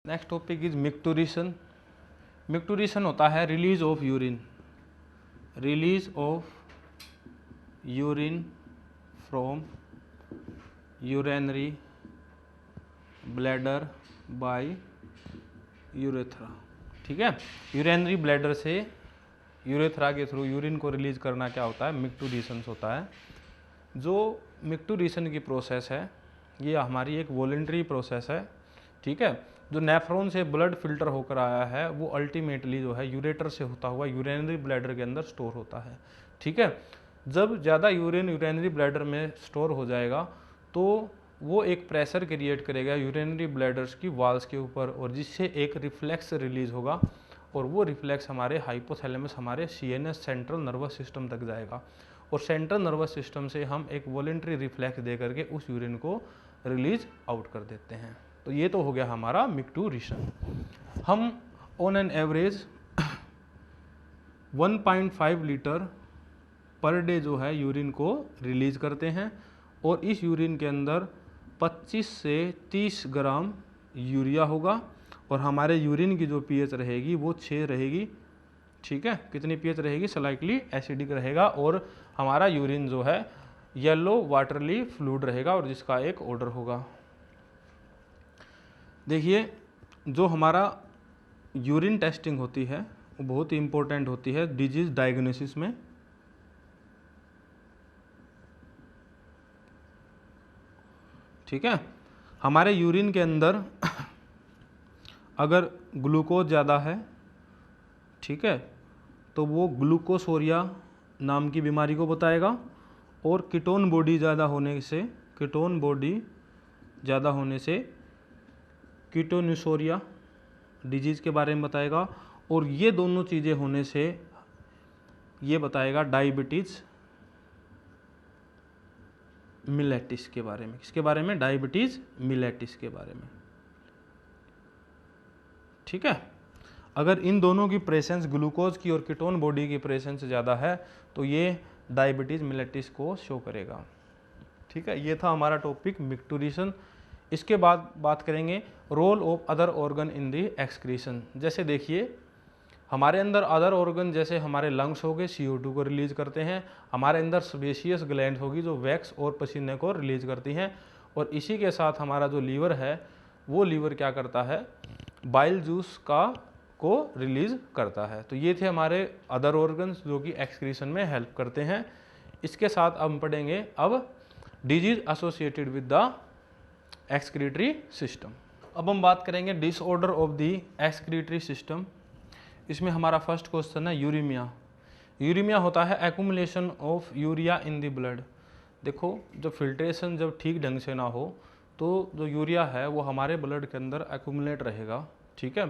Next topic is micturition. Micturition होता है release of urine, release of urine from urinary bladder by urethra. ठीक है, urinary bladder से urethra के through urine को रिलीज करना क्या होता है, मिक्टूरिशन होता है। जो मिक्टूरिशन की प्रोसेस है ये हमारी एक वॉलंटरी प्रोसेस है। ठीक है, जो नेफ्रॉन से ब्लड फिल्टर होकर आया है वो अल्टीमेटली जो है यूरेटर से होता हुआ यूरेनरी ब्लैडर के अंदर स्टोर होता है। ठीक है, जब ज़्यादा यूरिन यूरेनरी ब्लैडर में स्टोर हो जाएगा तो वो एक प्रेशर क्रिएट करेगा यूरेनरी ब्लैडर्स की वॉल्स के ऊपर, और जिससे एक रिफ्लेक्स रिलीज होगा, और वो रिफ्लेक्स हमारे हाइपोथैलेमस, हमारे सीएनएस सेंट्रल नर्वस सिस्टम तक जाएगा, और सेंट्रल नर्वस सिस्टम से हम एक वॉलंटरी रिफ्लेक्स दे करके उस यूरिन को रिलीज आउट कर देते हैं। तो ये तो हो गया हमारा मिक्टूरिशन। हम on an average 1.5 litre per day जो है यूरिन को रिलीज करते हैं, और इस यूरिन के अंदर 25 से 30 ग्राम यूरिया होगा, और हमारे यूरिन की जो पीएच रहेगी वो 6 रहेगी। ठीक है, कितनी पीएच रहेगी, स्लाइटली एसिडिक रहेगा, और हमारा यूरिन जो है येलो वाटरली फ्लूइड रहेगा, और जिसका एक ऑर्डर होगा। देखिए, जो हमारा यूरिन टेस्टिंग होती है वो बहुत ही इंपॉर्टेंट होती है डिजीज डायग्नोसिस में। ठीक है, हमारे यूरिन के अंदर अगर ग्लूकोज ज़्यादा है, ठीक है, तो वो ग्लूकोसोरिया नाम की बीमारी को बताएगा, और कीटोन बॉडी ज़्यादा होने से, कीटोन बॉडी ज़्यादा होने से कीटोन्यूसोरिया डिजीज़ के बारे में बताएगा, और ये दोनों चीज़ें होने से ये बताएगा डायबिटीज़ मिलेटिस के बारे में। किसके बारे में, डायबिटीज़ मिलेटिस के बारे में। ठीक है, अगर इन दोनों की प्रेजेंस, ग्लूकोज की और कीटोन बॉडी की प्रेजेंस ज़्यादा है तो ये डायबिटीज़ मिलेटिस को शो करेगा। ठीक है, ये था हमारा टॉपिक मिक्टूरिशन। इसके बाद बात करेंगे role of other organ in the excretion. जैसे देखिए, हमारे अंदर अदर ऑर्गन जैसे हमारे लंग्स हो गए CO2 को रिलीज करते हैं, हमारे अंदर सेबेशियस ग्लैंड होगी जो वैक्स और पसीने को रिलीज करती हैं, और इसी के साथ हमारा जो लीवर है वो लीवर क्या करता है, बाइल जूस को रिलीज करता है। तो ये थे हमारे अदर ऑर्गन्स जो कि एक्सक्रीशन में हेल्प करते हैं। इसके साथ अब हम पढ़ेंगे अब disease associated with the excretory system. अब हम बात करेंगे disorder of the excretory system. इसमें हमारा फर्स्ट क्वेश्चन है यूरीमिया। यूरीमिया होता है accumulation of urea in the blood. देखो, जब फिल्ट्रेशन जब ठीक ढंग से ना हो तो जो यूरिया है वो हमारे ब्लड के अंदर एक्यूमुलेट रहेगा। ठीक है,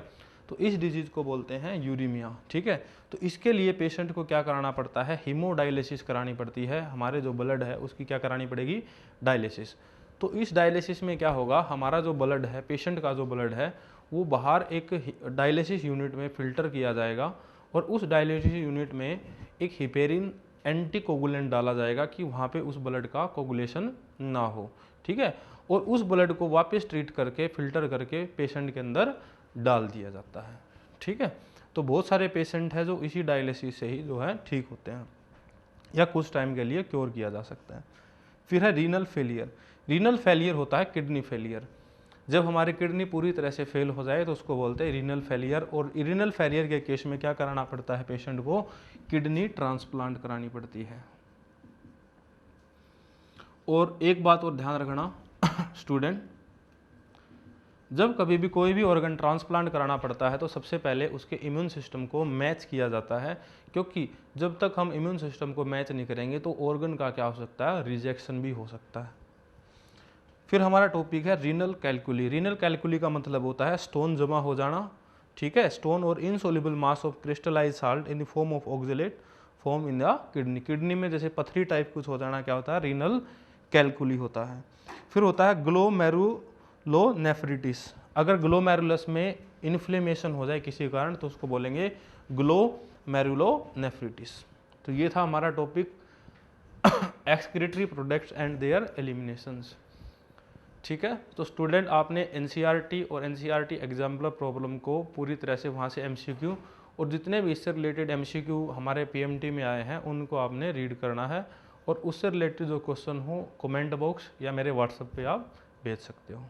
तो इस डिजीज़ को बोलते हैं यूरीमिया। ठीक है, तो इसके लिए पेशेंट को क्या कराना पड़ता है, हीमोडायलिसिस करानी पड़ती है। हमारे जो ब्लड है उसकी क्या करानी पड़ेगी, डायलिसिस। तो इस डायलिसिस में क्या होगा, हमारा जो ब्लड है, पेशेंट का जो ब्लड है वो बाहर एक डायलिसिस यूनिट में फ़िल्टर किया जाएगा, और उस डायलिसिस यूनिट में एक हिपेरिन एंटीकोगुलेंट डाला जाएगा कि वहाँ पे उस ब्लड का कोगुलेशन ना हो। ठीक है, और उस ब्लड को वापस ट्रीट करके फिल्टर करके पेशेंट के अंदर डाल दिया जाता है। ठीक है, तो बहुत सारे पेशेंट हैं जो इसी डायलिसिस से ही जो है ठीक होते हैं, या कुछ टाइम के लिए क्योर किया जा सकता है। फिर है रीनल फेलियर। रीनल फेलियर होता है किडनी फेलियर। जब हमारी किडनी पूरी तरह से फेल हो जाए तो उसको बोलते हैं रीनल फेलियर, और रीनल फेलियर के केस में क्या कराना पड़ता है, पेशेंट को किडनी ट्रांसप्लांट करानी पड़ती है। और एक बात और ध्यान रखना स्टूडेंट, जब कभी भी कोई भी ऑर्गन ट्रांसप्लांट कराना पड़ता है तो सबसे पहले उसके इम्यून सिस्टम को मैच किया जाता है, क्योंकि जब तक हम इम्यून सिस्टम को मैच नहीं करेंगे तो ऑर्गन का क्या हो सकता है, रिजेक्शन भी हो सकता है। फिर हमारा टॉपिक है रीनल कैलकुली। रीनल कैलकुली का मतलब होता है स्टोन जमा हो जाना। ठीक है, स्टोन और insoluble mass of crystallize salt in the form of oxalate form in the kidney. Kidney में जैसे पथरी टाइप कुछ हो जाना क्या होता है, रीनल कैलकुली होता है। फिर होता है ग्लोमेरुलोनेफ्रिटिस। अगर ग्लोमेरुलस में इन्फ्लेमेशन हो जाए किसी कारण तो उसको बोलेंगे ग्लोमेरुलोनेफ्रिटिस। तो ये था हमारा topic excretory products and their eliminations. ठीक है। तो स्टूडेंट आपने एनसीईआरटी और एनसीईआरटी एग्जाम्पलर प्रॉब्लम को पूरी तरह से वहाँ से एमसीक्यू और जितने भी इससे रिलेटेड एमसीक्यू हमारे पीएमटी में आए हैं उनको आपने रीड करना है, और उससे रिलेटेड जो क्वेश्चन हो कमेंट बॉक्स या मेरे व्हाट्सएप पे आप भेज सकते हो।